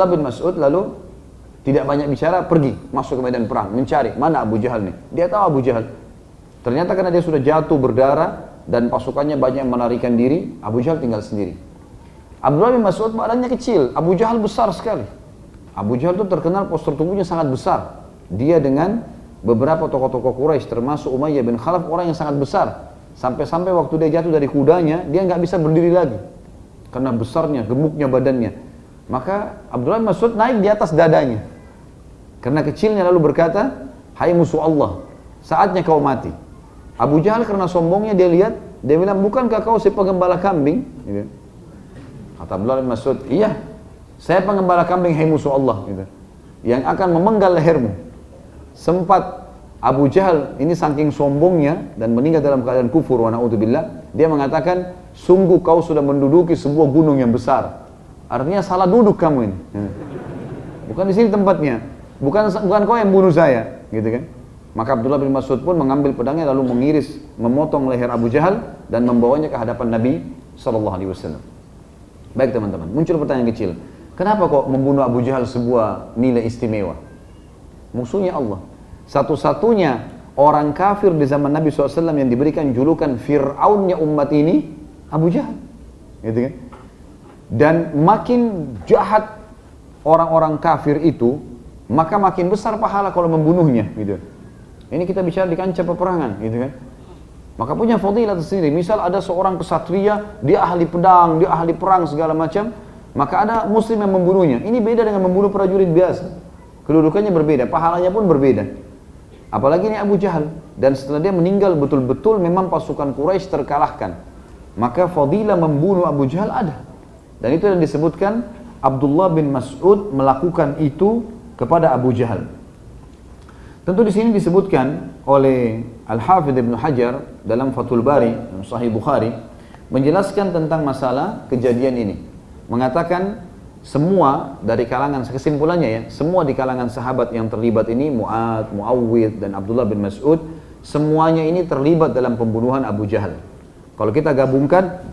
Abdullah bin Mas'ud lalu tidak banyak bicara, pergi masuk ke medan perang, mencari mana Abu Jahal nih. Dia tahu Abu Jahal. Ternyata karena dia sudah jatuh berdarah dan pasukannya banyak yang melarikan diri, Abu Jahal tinggal sendiri. Abdullah bin Mas'ud badannya kecil, Abu Jahal besar sekali. Abu Jahal itu terkenal postur tubuhnya sangat besar. Dia dengan beberapa tokoh-tokoh Quraisy termasuk Umayyah bin Khalaf orang yang sangat besar. Sampai-sampai waktu dia jatuh dari kudanya, dia nggak bisa berdiri lagi. Karena besarnya, gemuknya badannya. Maka Abdullah bin Mas'ud naik di atas dadanya. Karena kecilnya lalu berkata, "Hai musuh Allah, saatnya kau mati." Abu Jahal karena sombongnya dia lihat, dia bilang, "Bukankah kau si penggembala kambing?" Gitu. Kata Abdullah bin Mas'ud, "Iya, saya penggembala kambing, hai musuh Allah, gitu, yang akan memenggal lehermu." Sempat Abu Jahal ini saking sombongnya dan meninggal dalam keadaan kufur wa na'udzubillah, dia mengatakan, "Sungguh kau sudah menduduki sebuah gunung yang besar." Artinya salah duduk kamu ini. Bukan di sini tempatnya. Bukan kau yang bunuh saya, gitu kan? Maka Abdullah bin Mas'ud pun mengambil pedangnya lalu mengiris, memotong leher Abu Jahal dan membawanya ke hadapan Nabi SAW. Baik teman-teman, muncul pertanyaan kecil. Kenapa kok membunuh Abu Jahal sebuah nilai istimewa? Musuhnya Allah. Satu-satunya orang kafir di zaman Nabi SAW yang diberikan julukan Fir'aunnya umat ini, Abu Jahal. Gitu kan? Dan makin jahat orang-orang kafir itu, maka makin besar pahala kalau membunuhnya, gitu. Ini kita bicara di kancah peperangan, gitu kan. Maka punya fadilah tersendiri. Misal ada seorang kesatria, dia ahli pedang, dia ahli perang segala macam, maka ada muslim yang membunuhnya. Ini beda dengan membunuh prajurit biasa. Kedudukannya berbeda, pahalanya pun berbeda. Apalagi ini Abu Jahal. Dan setelah dia meninggal betul-betul memang pasukan Quraisy terkalahkan. Maka fadilah membunuh Abu Jahal ada. Dan itu yang disebutkan Abdullah bin Mas'ud melakukan itu kepada Abu Jahal. Tentu di sini disebutkan oleh Al-Hafidh Ibn Hajar dalam Fathul Bari, Sahih Bukhari, menjelaskan tentang masalah kejadian ini. Mengatakan semua dari kalangan, kesimpulannya ya, semua di kalangan sahabat yang terlibat ini, Mu'ad, Muawwidh, dan Abdullah bin Mas'ud, semuanya ini terlibat dalam pembunuhan Abu Jahal. Kalau kita gabungkan,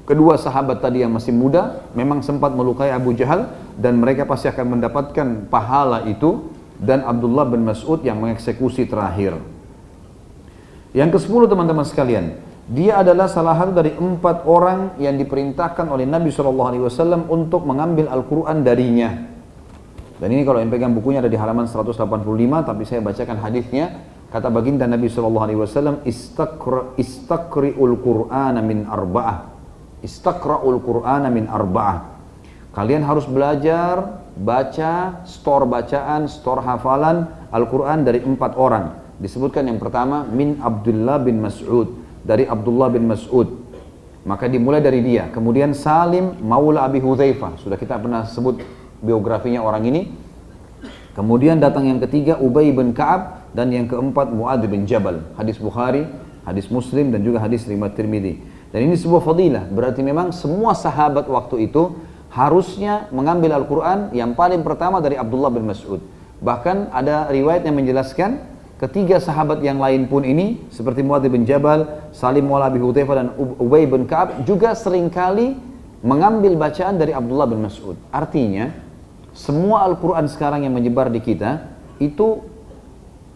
kedua sahabat tadi yang masih muda memang sempat melukai Abu Jahal dan mereka pasti akan mendapatkan pahala itu, dan Abdullah bin Mas'ud yang mengeksekusi terakhir. Yang ke-10 teman-teman sekalian, dia adalah salah satu dari 4 orang yang diperintahkan oleh Nabi SAW untuk mengambil Al-Quran darinya. Dan ini kalau yang pegang bukunya ada di halaman 185, tapi saya bacakan hadisnya. Kata baginda Nabi SAW, Istaqri'ul Qur'ana min arba'ah. Istaqra'ul Qur'ana min arba'ah. Kalian harus belajar, baca, store bacaan, store hafalan Al-Quran dari 4 orang. Disebutkan yang pertama, min Abdullah bin Mas'ud. Dari Abdullah bin Mas'ud. Maka dimulai dari dia. Kemudian Salim Maula Abi Hudzaifah. Sudah kita pernah sebut biografinya orang ini. Kemudian datang yang ketiga Ubay bin Ka'ab. Dan yang keempat Mu'adz bin Jabal. Hadis Bukhari, hadis Muslim, dan juga hadis riwayat Tirmidzi. Dan ini sebuah fadilah. Berarti memang semua sahabat waktu itu harusnya mengambil Al-Quran yang paling pertama dari Abdullah bin Mas'ud. Bahkan ada riwayat yang menjelaskan ketiga sahabat yang lain pun ini seperti Mu'adz bin Jabal, Salim Maula Abi Hudzaifah, dan Ubay bin Ka'ab juga seringkali mengambil bacaan dari Abdullah bin Mas'ud. Artinya semua Al-Quran sekarang yang menyebar di kita itu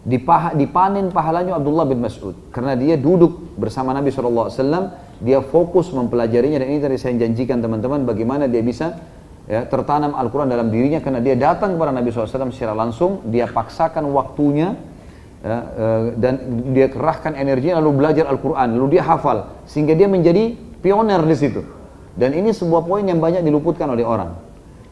dipanen pahalanya Abdullah bin Mas'ud. Karena dia duduk bersama Nabi SAW, dia fokus mempelajarinya, dan ini tadi saya janjikan teman-teman bagaimana dia bisa ya, tertanam Al-Quran dalam dirinya, karena dia datang kepada Nabi SAW secara langsung, dia paksakan waktunya ya, dan dia kerahkan energinya lalu belajar Al-Quran, lalu dia hafal, sehingga dia menjadi pionir di situ. Dan ini sebuah poin yang banyak diluputkan oleh orang.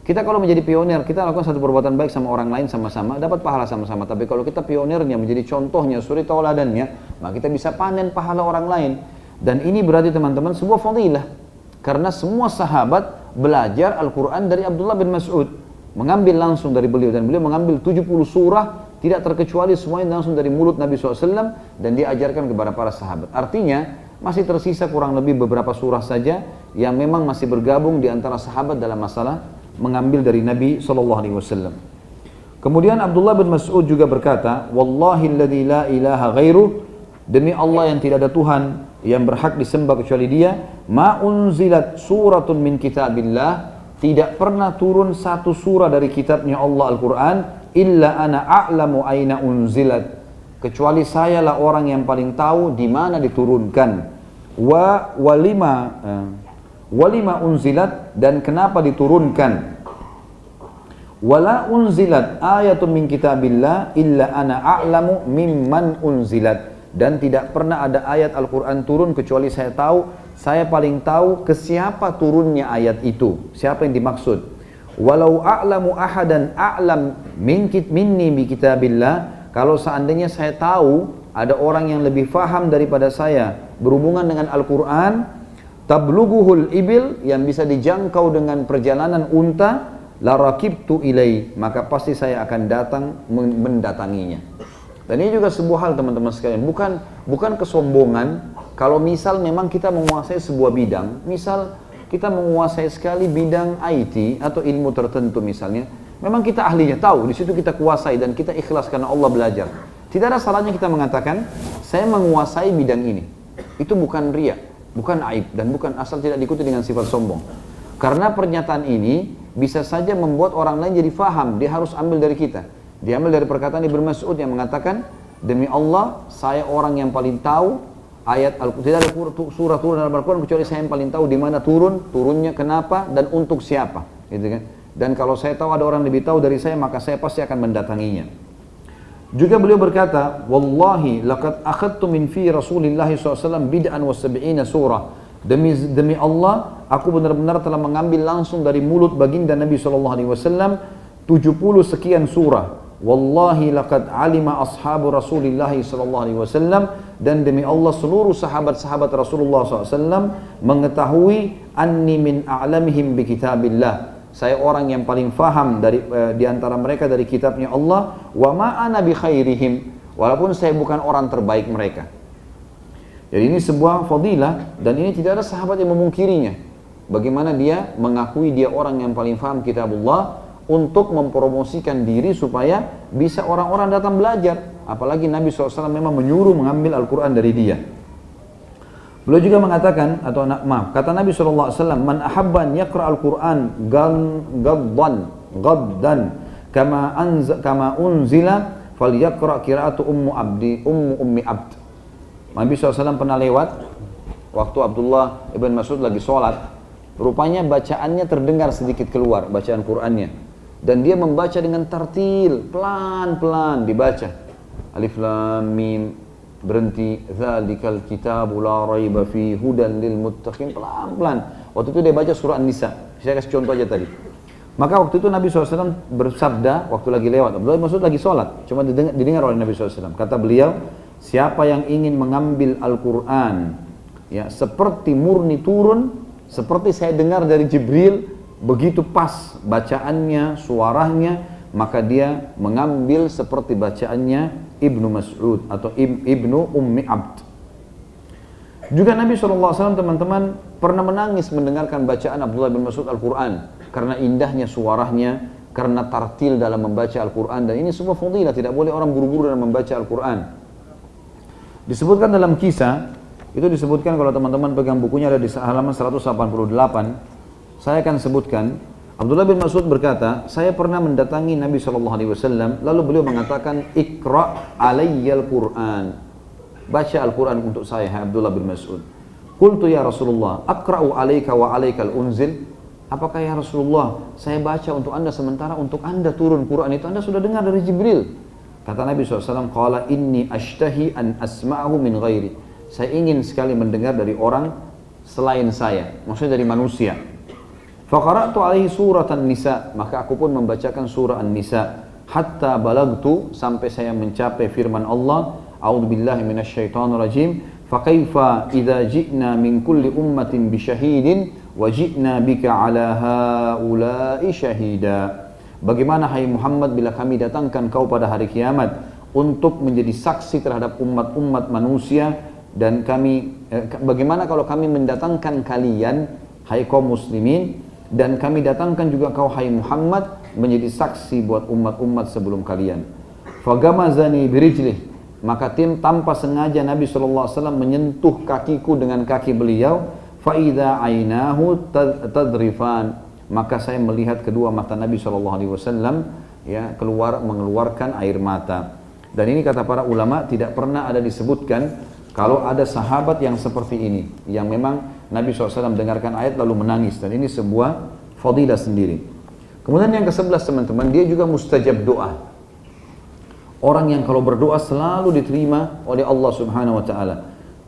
Kita kalau menjadi pionir, kita lakukan satu perbuatan baik sama orang lain sama-sama, dapat pahala sama-sama. Tapi kalau kita pionirnya, menjadi contohnya, suri tauladannya, maka kita bisa panen pahala orang lain. Dan ini berarti teman-teman sebuah fadilah. Karena semua sahabat belajar Al-Quran dari Abdullah bin Mas'ud. Mengambil langsung dari beliau. Dan beliau mengambil 70 surah, tidak terkecuali semuanya langsung dari mulut Nabi SAW. Dan dia ajarkan kepada para sahabat. Artinya, masih tersisa kurang lebih beberapa surah saja yang memang masih bergabung di antara sahabat dalam masalah mengambil dari Nabi SAW. Kemudian Abdullah bin Mas'ud juga berkata, Wallahi alladhi la ilaha ghairuh, demi Allah yang tidak ada Tuhan yang berhak disembah kecuali dia, ma unzilat suratun min kitabillah, tidak pernah turun satu surah dari kitabnya Allah Al-Quran illa ana a'lamu aina unzilat, kecuali saya lah orang yang paling tahu di mana diturunkan. Walima unzilat, dan kenapa diturunkan. Wala unzilat ayatun min kitabillah illa ana a'lamu mimman unzilat, dan tidak pernah ada ayat Al-Quran turun kecuali saya tahu, saya paling tahu ke siapa turunnya ayat itu, siapa yang dimaksud. Walau a'lamu ahadan a'lam minni bi kitabillah, kalau seandainya saya tahu ada orang yang lebih faham daripada saya berhubungan dengan Al-Quran, tablughuhul ibil, yang bisa dijangkau dengan perjalanan unta, la rakibtu ilai, maka pasti saya akan datang mendatanginya. Dan ini juga sebuah hal teman-teman sekalian, bukan kesombongan kalau misal memang kita menguasai sebuah bidang, misal kita menguasai sekali bidang IT atau ilmu tertentu misalnya, memang kita ahlinya, tahu, di situ kita kuasai dan kita ikhlas karena Allah belajar. Tidak ada salahnya kita mengatakan, saya menguasai bidang ini. Itu bukan riya, bukan aib, dan bukan asal tidak diikuti dengan sifat sombong. Karena pernyataan ini bisa saja membuat orang lain jadi faham, dia harus ambil dari kita. Dia ambil dari perkataan Ibnu Mas'ud yang mengatakan, demi Allah, saya orang yang paling tahu ayat Al-Quran, tidak ada surah turun dalam Al-Quran kecuali saya yang paling tahu di mana turunnya, kenapa, dan untuk siapa, gitu kan. Dan kalau saya tahu ada orang lebih tahu dari saya, maka saya pasti akan mendatanginya. Juga beliau berkata, wallahi laqad akhadtu min fi Rasulillah SAW bid'an wa sab'ina surah. Demi Allah, aku benar-benar telah mengambil langsung dari mulut baginda Nabi SAW 70 sekian surah. Wallahi laqad alima ashabu Rasulillah SAW, dan demi Allah seluruh sahabat-sahabat Rasulullah SAW mengetahui anni min a'lamihim bi kitabillah, saya orang yang paling faham di antara mereka dari kitabnya Allah. Wa ma ana bi khairihim, walaupun saya bukan orang terbaik mereka. Jadi ini sebuah fadilah, dan ini tidak ada sahabat yang memungkirinya. Bagaimana dia mengakui dia orang yang paling faham kitabullah, untuk mempromosikan diri supaya bisa orang-orang datang belajar. Apalagi Nabi SAW memang menyuruh mengambil Al-Quran dari dia. Beliau juga mengatakan, kata Nabi SAW, man ahabban yaqra Al-Quran gaddan kama unzila falyaqra qiraatu ummi abd. Nabi SAW pernah lewat waktu Abdullah ibn Mas'ud lagi sholat, rupanya bacaannya terdengar sedikit keluar, bacaan Qur'annya, dan dia membaca dengan tartil, pelan-pelan dibaca, alif lam mim, berhenti, dzalikal kitabu la raiba fi hudan lil muttaqin, pelan-pelan. Waktu itu dia baca surah An-Nisa. Saya kasih contoh aja tadi. Maka waktu itu Nabi SAW bersabda, waktu lagi lewat, Abdullah bin Mas'ud lagi sholat, cuma didengar oleh Nabi SAW. Kata beliau, siapa yang ingin mengambil Al-Quran, ya, seperti murni turun, seperti saya dengar dari Jibril, begitu pas bacaannya, suaranya, maka dia mengambil seperti bacaannya Ibnu Mas'ud atau Ibnu Ummi Abd. Juga Nabi SAW teman-teman pernah menangis mendengarkan bacaan Abdullah bin Mas'ud Al-Quran, karena indahnya suaranya, karena tartil dalam membaca Al-Quran, dan ini semua fadilah, tidak boleh orang buru-buru dalam membaca Al-Quran. Disebutkan dalam kisah, itu disebutkan kalau teman-teman pegang bukunya ada di halaman 188, saya akan sebutkan. Abdullah bin Mas'ud berkata, saya pernah mendatangi Nabi SAW, lalu beliau mengatakan, Iqra' alayyal Qur'an, baca Al-Quran untuk saya, hai Abdullah bin Mas'ud. Qultu ya Rasulullah, aqra'u alaika wa alaikal unzil, apakah ya Rasulullah, saya baca untuk anda sementara untuk anda turun Quran itu anda sudah dengar dari Jibril. Kata Nabi SAW, qala inni ashtahi an asma'ahu min ghairi, saya ingin sekali mendengar dari orang selain saya, maksudnya dari manusia. Faqara'tu alaihi surat An-Nisa, maka aku pun membacakan surah An-Nisa, hatta balagtu, sampai saya mencapai firman Allah, a'udzubillahi minasyaitonir rajim, faqaifa idza ji'na min kulli ummatin bisyahidin wa ji'na bika 'ala haula'i syahida. Bagaimana hai Muhammad bila kami datangkan kau pada hari kiamat untuk menjadi saksi terhadap umat-umat manusia, dan bagaimana kalau kami mendatangkan kalian hai kaum muslimin, dan kami datangkan juga kau hai Muhammad menjadi saksi buat umat-umat sebelum kalian. Fagamazani birijlih, maka tanpa sengaja Nabi SAW menyentuh kakiku dengan kaki beliau. Faida ainahu tadrifan, maka saya melihat kedua mata Nabi SAW ya mengeluarkan air mata. Dan ini kata para ulama tidak pernah ada disebutkan kalau ada sahabat yang seperti ini, yang memang Nabi SAW dengarkan ayat lalu menangis, dan ini sebuah fadilah sendiri. Kemudian yang ke-11 teman-teman, dia juga mustajab doa. Orang yang kalau berdoa selalu diterima oleh Allah Subhanahu wa taala.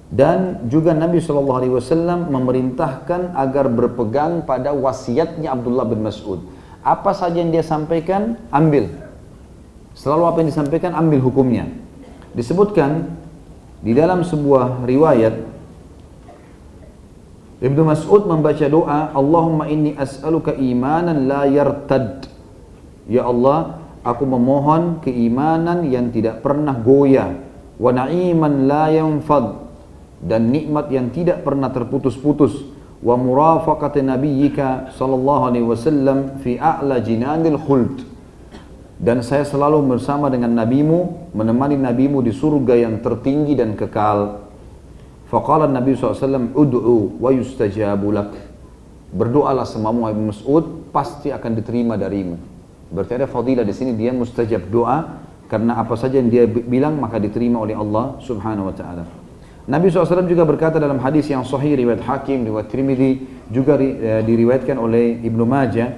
Dan juga Nabi SAW memerintahkan agar berpegang pada wasiatnya Abdullah bin Mas'ud. Apa saja yang dia sampaikan, ambil. Selalu apa yang disampaikan, ambil hukumnya. Disebutkan di dalam sebuah riwayat, Ibnu Mas'ud membaca doa, Allahumma inni as'aluka imanan la yartad. Ya Allah, aku memohon keimanan yang tidak pernah goyah, wa na'iman la yanfad, dan nikmat yang tidak pernah terputus-putus, wa murafaqati nabiyyika sallallahu alaihi wasallam fi a'la jinanil khuld, dan saya selalu bersama dengan nabimu, menemani nabimu di surga yang tertinggi dan kekal. Faqala Nabi SAW, ud'u wa yustajabu lak. Berdoalah semamu Ibnu Mas'ud, pasti akan diterima darimu. Berarti ada fadilah di sini, dia mustajab doa karena apa saja yang dia bilang maka diterima oleh Allah Subhanahu wa taala. Nabi SAW juga berkata dalam hadis yang sahih riwayat Hakim, riwayat Tirmidzi, juga diriwayatkan oleh Ibnu Majah,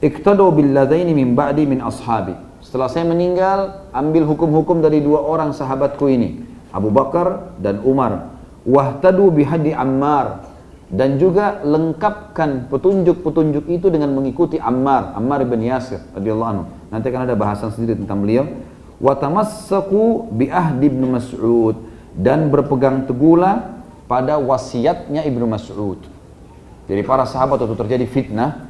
iqtadu bil ladaini min ba'di min ashabi. Setelah saya meninggal, ambil hukum-hukum dari dua orang sahabatku ini, Abu Bakar dan Umar. Wahtadu bihadi Ammar, dan juga lengkapkan petunjuk-petunjuk itu dengan mengikuti Ammar bin Yasir radhiyallahu anhu. Nanti akan ada bahasan sendiri tentang beliau. Wa tamassaku bi ahdi Ibnu Mas'ud, dan berpegang teguhlah pada wasiatnya Ibnu Mas'ud. Jadi para sahabat waktu terjadi fitnah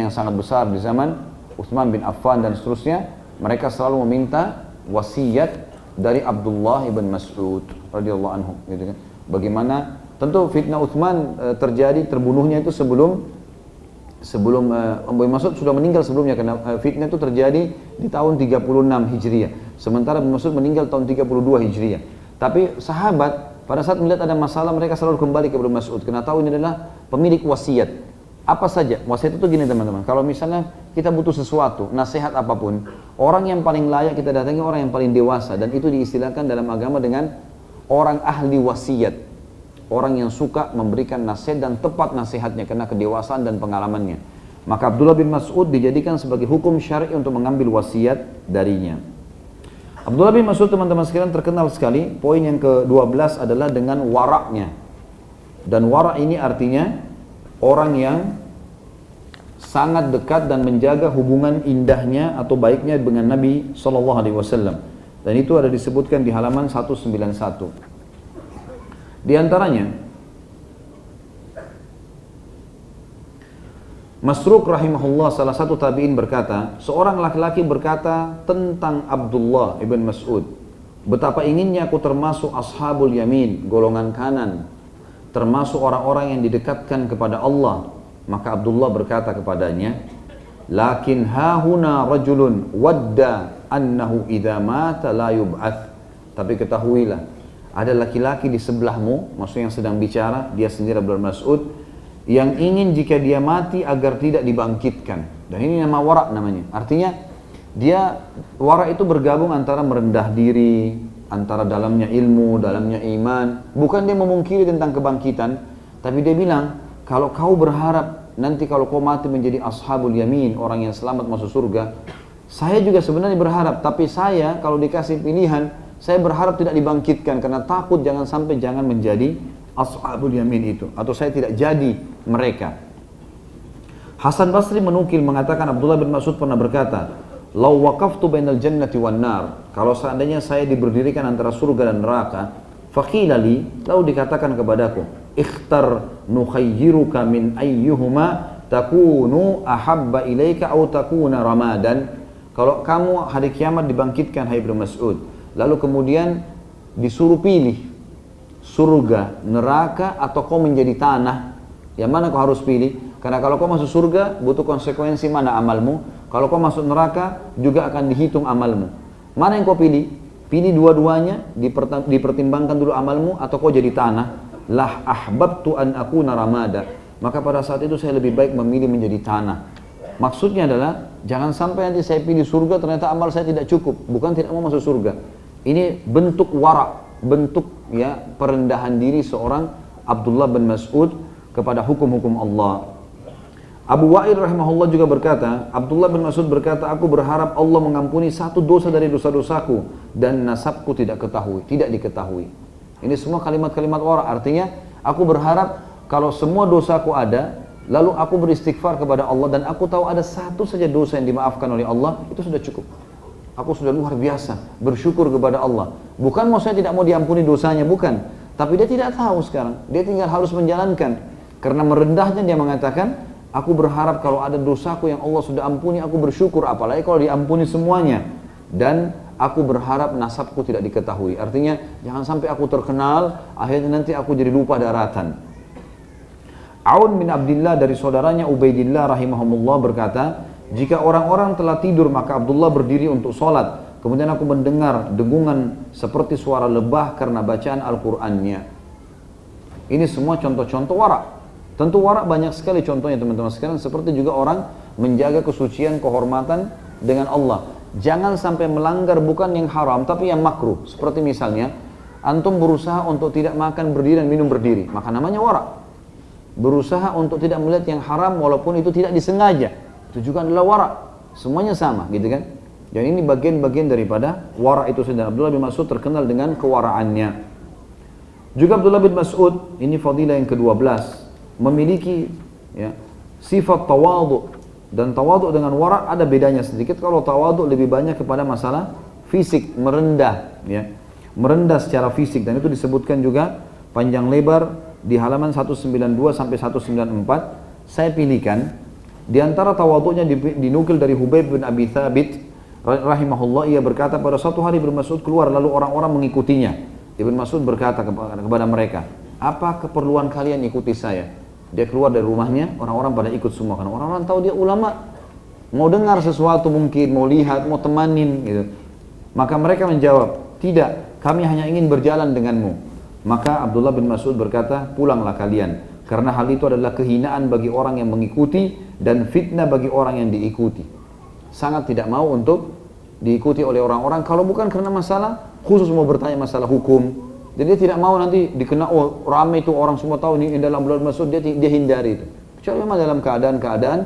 yang sangat besar di zaman Utsman bin Affan dan seterusnya, mereka selalu meminta wasiat dari Abdullah ibn Mas'ud radhiyallahu anhu, gitu kan. Bagaimana tentu fitnah Utsman terjadi, terbunuhnya itu sebelum Abu Mas'ud sudah meninggal sebelumnya, karena fitnah itu terjadi di tahun 36 Hijriah. Sementara Abu Mas'ud meninggal tahun 32 Hijriah. Tapi sahabat pada saat melihat ada masalah, mereka selalu kembali ke Abu Mas'ud karena tahu ini adalah pemilik wasiat. Apa saja? Wasiat itu gini teman-teman, kalau misalnya kita butuh sesuatu, nasihat apapun, orang yang paling layak kita datangi orang yang paling dewasa, dan itu diistilahkan dalam agama dengan orang ahli wasiat. Orang yang suka memberikan nasihat dan tepat nasihatnya karena kedewasaan dan pengalamannya. Maka Abdullah bin Mas'ud dijadikan sebagai hukum syar'i untuk mengambil wasiat darinya. Abdullah bin Mas'ud teman-teman sekalian terkenal sekali, poin yang ke-12 adalah dengan waraknya. Dan warak ini artinya orang yang sangat dekat dan menjaga hubungan indahnya atau baiknya dengan Nabi SAW. Dan itu ada disebutkan di halaman 191. Di antaranya, Masruq rahimahullah, salah satu tabi'in berkata, seorang laki-laki berkata tentang Abdullah ibn Mas'ud, betapa inginnya aku termasuk ashabul yamin, golongan kanan, termasuk orang-orang yang didekatkan kepada Allah. Maka Abdullah berkata kepadanya, lakin hahuna rajulun wadda annahu idza mata la yub'ats. Tapi ketahuilah, ada laki-laki di sebelahmu, maksudnya yang sedang bicara, dia sendiri Abdullah Mas'ud, yang ingin jika dia mati agar tidak dibangkitkan. Dan ini nama warak namanya. Artinya dia warak itu bergabung antara merendah diri, antara dalamnya ilmu, dalamnya iman. Bukan dia memungkiri tentang kebangkitan, tapi dia bilang, kalau kau berharap nanti kalau kau mati menjadi ashabul yamin, orang yang selamat masuk surga, saya juga sebenarnya berharap, tapi saya kalau dikasih pilihan, saya berharap tidak dibangkitkan karena takut jangan sampai menjadi ashabul yamin itu, atau saya tidak jadi mereka. Hasan Basri menukil mengatakan Abdullah bin Mas'ud pernah berkata, "Lau waqaftu bainal jannati wan nar." Kalau seandainya saya diberdirikan antara surga dan neraka, faqila li, lalu dikatakan kepadaku, "Ikhtar nukhayyiruka min ayyuhuma takunu ahabba ilaika aw takuna ramadan." Kalau kamu hari kiamat dibangkitkan hai Ibnu Mas'ud, lalu kemudian disuruh pilih surga, neraka, atau kau menjadi tanah, yang mana kau harus pilih? Karena kalau kau masuk surga butuh konsekuensi mana amalmu, kalau kau masuk neraka juga akan dihitung amalmu. Mana yang kau pilih? Pilih dua-duanya, dipertimbangkan dulu amalmu, atau kau jadi tanah. Lah ahbabtu an akuna ramada. maka pada saat itu saya lebih baik memilih menjadi tanah. Maksudnya adalah jangan sampai nanti saya pilih surga ternyata amal saya tidak cukup, bukan tidak mau masuk surga. Ini bentuk wara, bentuk ya perendahan diri seorang Abdullah bin Mas'ud kepada hukum-hukum Allah. Abu Wa'il rahimahullah juga berkata, Abdullah bin Mas'ud berkata, aku berharap Allah mengampuni satu dosa dari dosa-dosaku dan nasabku tidak diketahui. Ini semua kalimat-kalimat wara, artinya aku berharap kalau semua dosaku ada, lalu aku beristighfar kepada Allah dan aku tahu ada satu saja dosa yang dimaafkan oleh Allah, itu sudah cukup. Aku sudah luar biasa bersyukur kepada Allah. Bukan mau saya tidak mau diampuni dosanya, bukan. Tapi dia tidak tahu sekarang, dia tinggal harus menjalankan. Karena merendahnya dia mengatakan, aku berharap kalau ada dosaku yang Allah sudah ampuni, aku bersyukur, apalagi kalau diampuni semuanya. Dan aku berharap nasabku tidak diketahui. Artinya, jangan sampai aku terkenal, akhirnya nanti aku jadi lupa daratan. Aun bin Abdillah dari saudaranya Ubaidillah rahimahumullah berkata, jika orang-orang telah tidur, maka Abdullah berdiri untuk sholat. Kemudian aku mendengar dengungan seperti suara lebah karena bacaan Al-Qur'annya. Ini semua contoh-contoh wara'. Tentu wara' banyak sekali contohnya teman-teman sekalian, seperti juga orang menjaga kesucian, kehormatan dengan Allah. Jangan sampai melanggar bukan yang haram, tapi yang makruh. Seperti misalnya, antum berusaha untuk tidak makan berdiri dan minum berdiri, maka namanya wara'. Berusaha untuk tidak melihat yang haram walaupun itu tidak disengaja, itu juga adalah wara'. Semuanya sama, gitu kan? Dan ini bagian-bagian daripada wara' itu sendiri. Abdullah bin Mas'ud terkenal dengan kewara'annya. Juga Abdullah bin Mas'ud, ini fadilah yang ke-12, memiliki ya, sifat tawadhu, dan tawadhu dengan wara' ada bedanya sedikit. Kalau tawadhu lebih banyak kepada masalah fisik, merendah ya, merendah secara fisik, dan itu disebutkan juga panjang lebar di halaman 192 sampai 194. Saya pilihkan di antara tawadhunya dinukil dari Hubayb bin Abi Thabit rahimahullah, ia berkata, pada suatu hari Ibnu Mas'ud keluar lalu orang-orang mengikutinya. Ibnu Mas'ud berkata kepada mereka, apa keperluan kalian ikuti saya? Dia keluar dari rumahnya, orang-orang pada ikut semua karena orang-orang tahu dia ulama, mau dengar sesuatu mungkin, mau lihat, mau temanin gitu. Maka mereka menjawab, tidak, kami hanya ingin berjalan denganmu. Maka Abdullah bin Mas'ud berkata, pulanglah kalian, karena hal itu adalah kehinaan bagi orang yang mengikuti dan fitnah bagi orang yang diikuti. Sangat tidak mau untuk diikuti oleh orang-orang kalau bukan karena masalah khusus mau bertanya masalah hukum. Jadi dia tidak mau nanti dikenal, oh ramai itu orang semua tahu ini dalam Abdullah bin Mas'ud, dia hindari itu. Kecuali memang dalam keadaan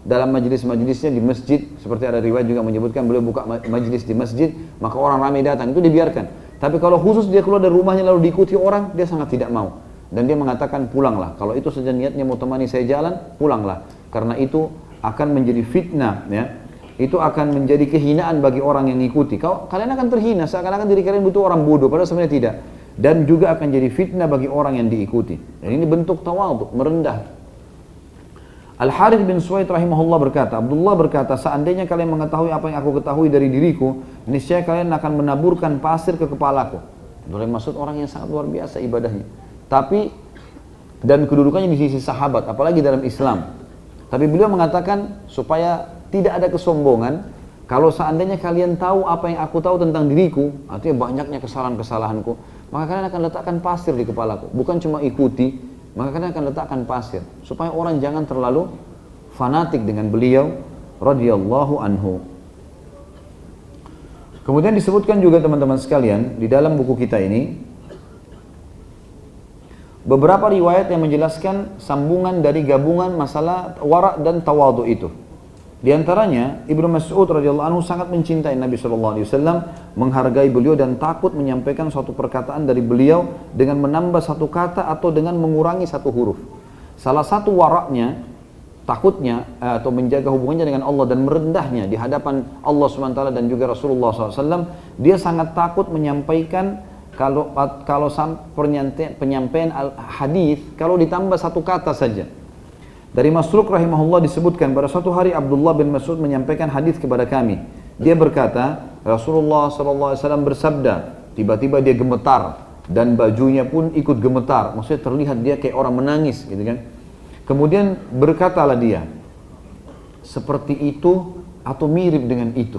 dalam majlis-majlisnya di masjid, seperti ada riwayat juga menyebutkan beliau buka majlis di masjid, maka orang ramai datang, itu dibiarkan. Tapi kalau khusus dia keluar dari rumahnya lalu diikuti orang, dia sangat tidak mau. Dan dia mengatakan pulanglah, kalau itu saja niatnya mau temani saya jalan, pulanglah. Karena itu akan menjadi fitnah ya. Itu akan menjadi kehinaan bagi orang yang mengikuti. Kalian akan terhina, seakan-akan diri kalian butuh orang bodoh, padahal sebenarnya tidak. Dan juga akan jadi fitnah bagi orang yang diikuti. Dan ini bentuk tawadhu, merendah. Al-Harith bin Suwaid rahimahullah berkata, Abdullah berkata, seandainya kalian mengetahui apa yang aku ketahui dari diriku, niscaya kalian akan menaburkan pasir ke kepalaku. Abdullah bin Mas'ud orang yang sangat luar biasa ibadahnya. Tapi, dan kedudukannya di sisi sahabat, apalagi dalam Islam. Tapi beliau mengatakan, supaya tidak ada kesombongan, kalau seandainya kalian tahu apa yang aku tahu tentang diriku, artinya banyaknya kesalahan-kesalahanku, maka kalian akan letakkan pasir di kepalaku. Bukan cuma ikuti, maka kalian akan letakkan pasir. Supaya orang jangan terlalu fanatik dengan beliau radhiyallahu anhu. Kemudian disebutkan juga teman-teman sekalian, di dalam buku kita ini, beberapa riwayat yang menjelaskan sambungan dari gabungan masalah wara' dan tawadhu itu. Di antaranya Ibnu Mas'ud radhiyallahu anhu sangat mencintai Nabi sallallahu alaihi wasallam, menghargai beliau dan takut menyampaikan suatu perkataan dari beliau dengan menambah satu kata atau dengan mengurangi satu huruf. Salah satu waraknya, takutnya atau menjaga hubungannya dengan Allah dan merendahnya di hadapan Allah SWT dan juga Rasulullah SAW, dia sangat takut menyampaikan kalau penyampaian hadis kalau ditambah satu kata saja. Dari Masruq rahimahullah disebutkan, pada suatu hari Abdullah bin Mas'ud menyampaikan hadis kepada kami. Dia berkata, Rasulullah SAW bersabda, tiba-tiba dia gemetar dan bajunya pun ikut gemetar. Maksudnya terlihat dia kayak orang menangis, gitu kan? Kemudian berkatalah dia, seperti itu atau mirip dengan itu,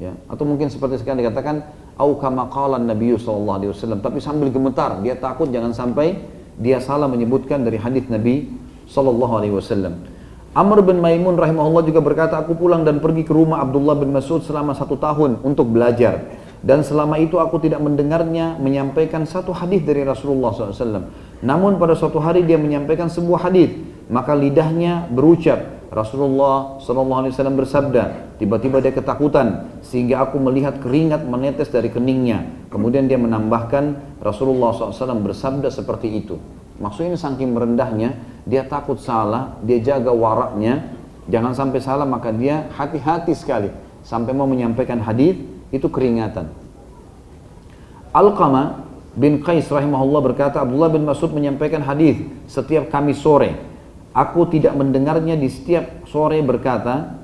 ya? Atau mungkin seperti sekarang dikatakan, au kama qala Nabi sallallahu alaihi wasallam, tapi sambil gemetar, dia takut jangan sampai dia salah menyebutkan dari hadis Nabi sallallahu alaihi wasallam. Amr bin Maimun rahimahullah juga berkata, aku pulang dan pergi ke rumah Abdullah bin Mas'ud selama 1 tahun untuk belajar. Dan selama itu aku tidak mendengarnya menyampaikan satu hadis dari Rasulullah SAW. Namun pada suatu hari dia menyampaikan sebuah hadis, maka lidahnya berucap, Rasulullah SAW bersabda, tiba-tiba dia ketakutan sehingga aku melihat keringat menetes dari keningnya. Kemudian dia menambahkan, Rasulullah SAW bersabda seperti itu. Maksudnya saking merendahnya, dia takut salah, dia jaga waraknya, jangan sampai salah, maka dia hati-hati sekali. Sampai mau menyampaikan hadis itu keringatan. Alqamah bin Qais rahimahullah berkata, Abdullah bin Mas'ud menyampaikan hadis setiap Kamis sore. Aku tidak mendengarnya di setiap sore berkata,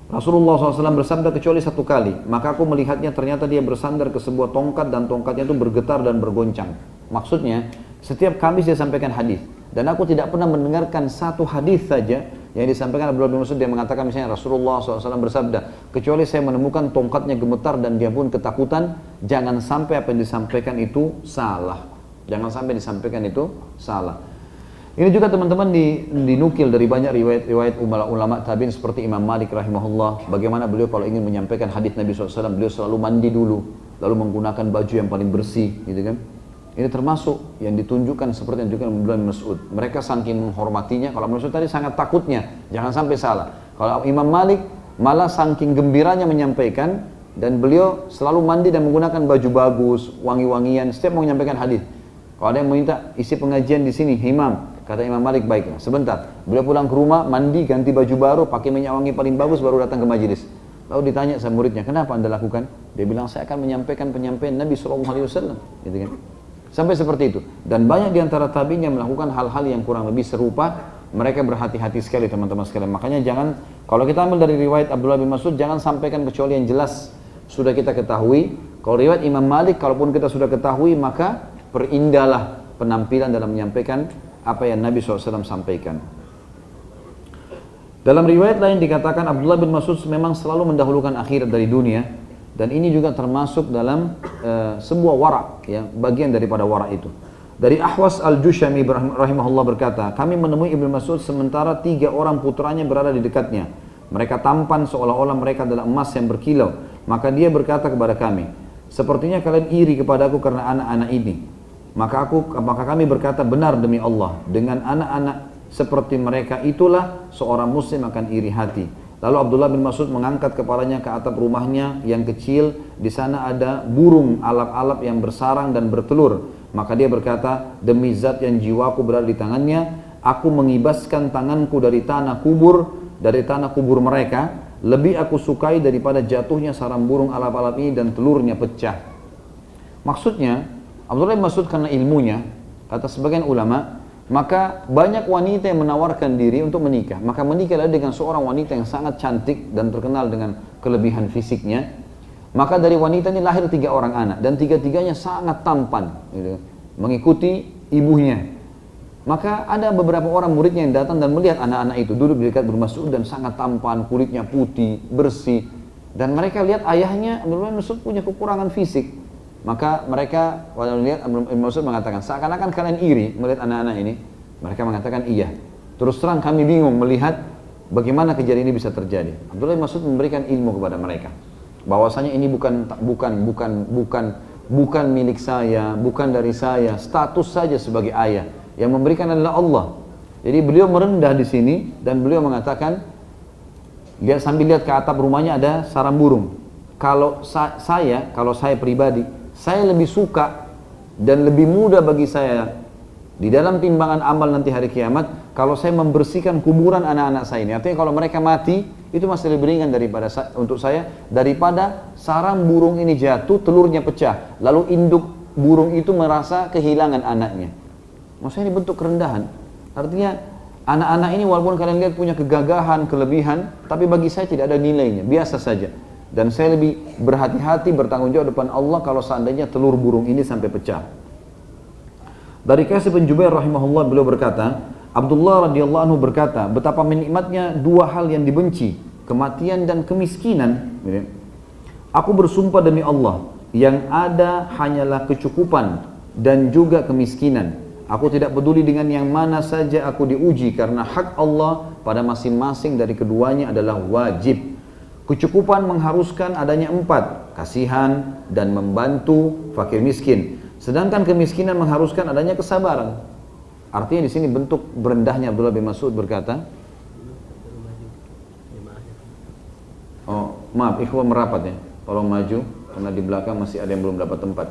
Rasulullah SAW bersabda kecuali 1 kali. Maka aku melihatnya ternyata dia bersandar ke sebuah tongkat dan tongkatnya itu bergetar dan bergoncang. Maksudnya, setiap Kamis dia sampaikan hadis. Dan aku tidak pernah mendengarkan satu hadis saja yang disampaikan Abdullah bin Mas'ud. Dia mengatakan misalnya Rasulullah SAW bersabda, kecuali saya menemukan tongkatnya gemetar dan dia pun ketakutan. Jangan sampai apa yang disampaikan itu salah. Jangan sampai disampaikan itu salah. Ini juga teman-teman dinukil dari banyak riwayat ulama tabi'in seperti Imam Malik rahimahullah. Bagaimana beliau kalau ingin menyampaikan hadis Nabi SAW, beliau selalu mandi dulu, lalu menggunakan baju yang paling bersih, gitu kan? Ini termasuk yang ditunjukkan seperti yang ditunjukkan Abdullah bin Mas'ud. Mereka saking menghormatinya, kalau Mas'ud tadi sangat takutnya, jangan sampai salah. Kalau Imam Malik malah saking gembiranya menyampaikan, dan beliau selalu mandi dan menggunakan baju bagus, wangi-wangian, setiap mau menyampaikan hadis. Kalau ada yang minta isi pengajian di sini, Imam, kata Imam Malik, baiklah, sebentar. Beliau pulang ke rumah, mandi, ganti baju baru, pakai minyak wangi paling bagus, baru datang ke majelis. Lalu ditanya sama muridnya, kenapa anda lakukan? Dia bilang, saya akan menyampaikan penyampaian Nabi SAW. Gitu kan? Sampai seperti itu. Dan banyak diantara tabi'in yang melakukan hal-hal yang kurang lebih serupa. Mereka berhati-hati sekali teman-teman sekalian. Makanya jangan, kalau kita ambil dari riwayat Abdullah bin Mas'ud, jangan sampaikan kecuali yang jelas sudah kita ketahui. Kalau riwayat Imam Malik, kalaupun kita sudah ketahui, maka perindahlah penampilan dalam menyampaikan apa yang Nabi SAW sampaikan. Dalam riwayat lain dikatakan Abdullah bin Mas'ud memang selalu mendahulukan akhirat dari dunia. Dan ini juga termasuk dalam sebuah warak, ya, bagian daripada warak itu. Dari Ahwas al-Jushami rahimahullah berkata, kami menemui Ibnu Mas'ud sementara 3 orang putranya berada di dekatnya. Mereka tampan seolah-olah mereka adalah emas yang berkilau. Maka dia berkata kepada kami, sepertinya kalian iri kepadaku karena anak-anak ini. Maka kami berkata, benar demi Allah, dengan anak-anak seperti mereka itulah seorang muslim akan iri hati. Lalu Abdullah bin Mas'ud mengangkat kepalanya ke atap rumahnya yang kecil. Di sana ada burung alap-alap yang bersarang dan bertelur. Maka dia berkata, demi zat yang jiwaku berada di tangannya, aku mengibaskan tanganku dari tanah kubur mereka, lebih aku sukai daripada jatuhnya sarang burung alap-alap ini dan telurnya pecah. Maksudnya, Abdullah bin Mas'ud karena ilmunya, kata sebagian ulama, maka banyak wanita yang menawarkan diri untuk menikah. Maka menikahlah dengan seorang wanita yang sangat cantik dan terkenal dengan kelebihan fisiknya. Maka dari wanita ini lahir 3 orang anak dan 3-3-nya sangat tampan, gitu, mengikuti ibunya. Maka ada beberapa orang muridnya yang datang dan melihat anak-anak itu duduk di dekat Ibnu Mas'ud dan sangat tampan, kulitnya putih, bersih. Dan mereka lihat ayahnya Ibnu Mas'ud punya kekurangan fisik. Maka mereka kalau lihat Ibnu Mas'ud mengatakan, seakan-akan kalian iri melihat anak-anak ini. Mereka mengatakan iya. Terus terang kami bingung melihat bagaimana kejadian ini bisa terjadi. Abdullah bin Mas'ud memberikan ilmu kepada mereka, bahwasanya ini bukan milik saya, bukan dari saya, status saja sebagai ayah. Yang memberikan adalah Allah. Jadi beliau merendah di sini dan beliau mengatakan, sambil lihat ke atap rumahnya ada sarang burung. Kalau saya pribadi, saya lebih suka dan lebih mudah bagi saya di dalam timbangan amal nanti hari kiamat kalau saya membersihkan kuburan anak-anak saya ini. Artinya kalau mereka mati itu masih lebih ringan untuk saya daripada sarang burung ini jatuh, telurnya pecah, lalu induk burung itu merasa kehilangan anaknya. Maksudnya ini bentuk kerendahan. Artinya anak-anak ini walaupun kalian lihat punya kegagahan, kelebihan, tapi bagi saya tidak ada nilainya, biasa saja. Dan saya lebih berhati-hati bertanggung jawab depan Allah kalau seandainya telur burung ini sampai pecah. Dari Qais bin Jubair rahimahullah beliau berkata, Abdullah radhiyallahu anhu berkata, betapa menikmatnya 2 hal yang dibenci, kematian dan kemiskinan. Aku bersumpah demi Allah, yang ada hanyalah kecukupan dan juga kemiskinan. Aku tidak peduli dengan yang mana saja aku diuji karena hak Allah pada masing-masing dari keduanya adalah wajib. Kecukupan mengharuskan adanya 4, kasihan dan membantu fakir miskin. Sedangkan kemiskinan mengharuskan adanya kesabaran. Artinya di sini bentuk berendahnya Abdullah bin Mas'ud berkata, oh maaf, ikhwan merapat ya, tolong maju karena di belakang masih ada yang belum dapat tempat.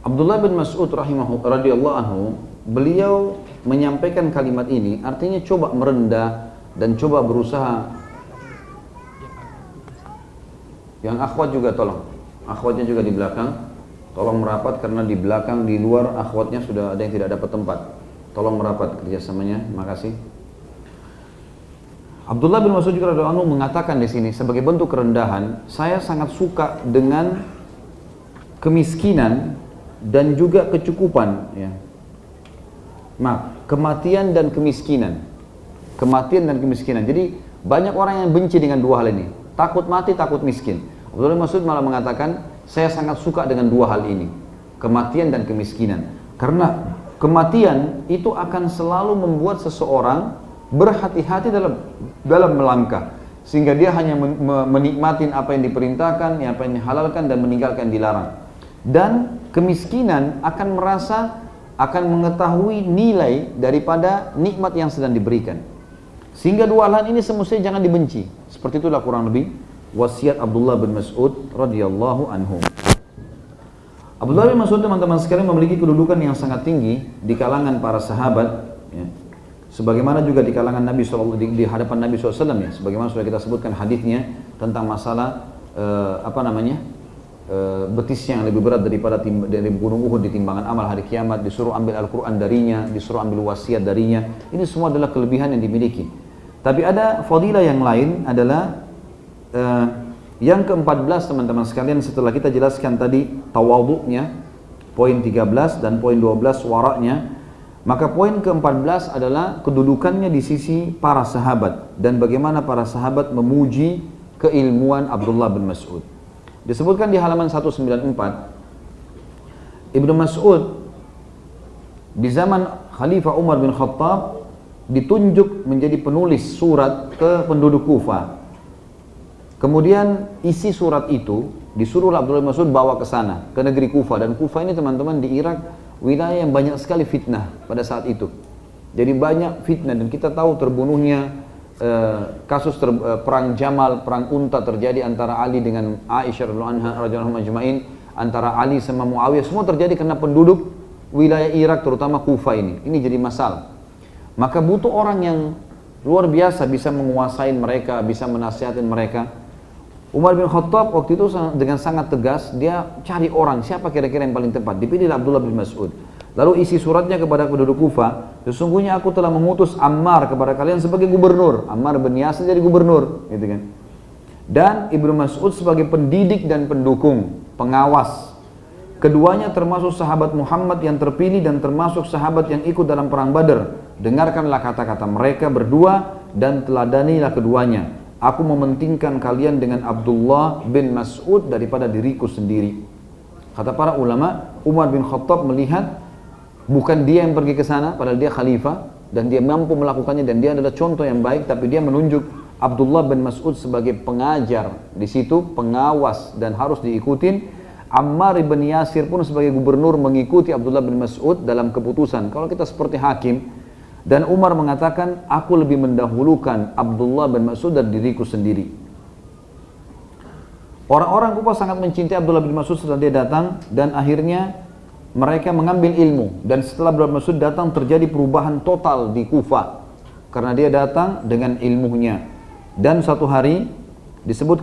Abdullah bin Mas'ud radhiyallahu anhu, beliau menyampaikan kalimat ini, artinya coba merendah dan coba berusaha. Yang akhwat juga tolong, akhwatnya juga di belakang, tolong merapat karena di belakang, di luar akhwatnya sudah ada yang tidak dapat tempat. Tolong merapat kerjasamanya, makasih. Abdullah bin Mas'ud juga radhiyallahu anhu mengatakan di sini sebagai bentuk kerendahan, saya sangat suka dengan kemiskinan dan juga kecukupan, ya. Maaf, kematian dan kemiskinan. Kematian dan kemiskinan. Jadi banyak orang yang benci dengan dua hal ini. Takut mati, takut miskin. Abdullah bin Mas'ud malah mengatakan, saya sangat suka dengan dua hal ini. Kematian dan kemiskinan. Karena kematian itu akan selalu membuat seseorang berhati-hati dalam melangkah. Sehingga dia hanya menikmati apa yang diperintahkan, apa yang dihalalkan dan meninggalkan dilarang. Dan kemiskinan akan merasa, akan mengetahui nilai daripada nikmat yang sedang diberikan. Sehingga dua hal ini semestinya jangan dibenci. Seperti itulah kurang lebih wasiat Abdullah bin Mas'ud radhiyallahu anhu. Abdullah bin Mas'ud, teman-teman sekalian, memiliki kedudukan yang sangat tinggi di kalangan para sahabat, ya. Sebagaimana juga di kalangan Nabi SAW, di hadapan Nabi SAW, ya. Sebagaimana sudah kita sebutkan hadisnya tentang masalah betis yang lebih berat dari gunung Uhud di timbangan amal hari kiamat, disuruh ambil Al-Quran darinya, disuruh ambil wasiat darinya. Ini semua adalah kelebihan yang dimiliki. Tapi ada fadilah yang lain adalah yang ke-14, teman-teman sekalian, setelah kita jelaskan tadi tawadhu'nya, poin 13 dan poin 12 waraknya, maka poin ke-14 adalah kedudukannya di sisi para sahabat dan bagaimana para sahabat memuji keilmuan Abdullah bin Mas'ud. Disebutkan di halaman 194, Ibnu Mas'ud di zaman Khalifah Umar bin Khattab ditunjuk menjadi penulis surat ke penduduk Kufah. Kemudian isi surat itu disuruh Abdullah bin Mas'ud bawa ke sana, ke negeri Kufah. Dan Kufah ini, teman-teman, di Irak, wilayah yang banyak sekali fitnah pada saat itu. Jadi banyak fitnah, dan kita tahu terbunuhnya kasus perang Jamal, perang Unta terjadi antara Ali dengan Aisyah radhiyallahu anha, antara Ali sama Muawiyah, semua terjadi karena penduduk wilayah Irak, terutama Kufah ini. Ini jadi masalah. Maka butuh orang yang luar biasa bisa menguasai mereka, bisa menasihatin mereka. Umar bin Khattab waktu itu dengan sangat tegas, dia cari orang, siapa kira-kira yang paling tepat. Dipilih Abdullah bin Mas'ud. Lalu isi suratnya kepada penduduk Kufah, sesungguhnya aku telah mengutus Ammar kepada kalian sebagai gubernur. Ammar bin Yasir jadi gubernur, gitu kan. Dan Ibnu Mas'ud sebagai pendidik dan pendukung, pengawas. Keduanya termasuk sahabat Muhammad yang terpilih dan termasuk sahabat yang ikut dalam perang Badar. Dengarkanlah kata-kata mereka berdua dan teladanilah keduanya. Aku mementingkan kalian dengan Abdullah bin Mas'ud daripada diriku sendiri. Kata para ulama, Umar bin Khattab melihat bukan dia yang pergi ke sana, padahal dia khalifah dan dia mampu melakukannya dan dia adalah contoh yang baik, tapi dia menunjuk Abdullah bin Mas'ud sebagai pengajar di situ, pengawas dan harus diikutin. Ammar bin Yasir pun sebagai gubernur mengikuti Abdullah bin Mas'ud dalam keputusan. Kalau kita seperti hakim, dan Umar mengatakan, aku lebih mendahulukan Abdullah bin Mas'ud dari diriku sendiri. Orang-orang Kufah sangat mencintai Abdullah bin Mas'ud setelah dia datang, dan akhirnya mereka mengambil ilmu, dan setelah Abdullah bin Mas'ud datang terjadi perubahan total di Kufah karena dia datang dengan ilmunya. Dan satu hari disebutkan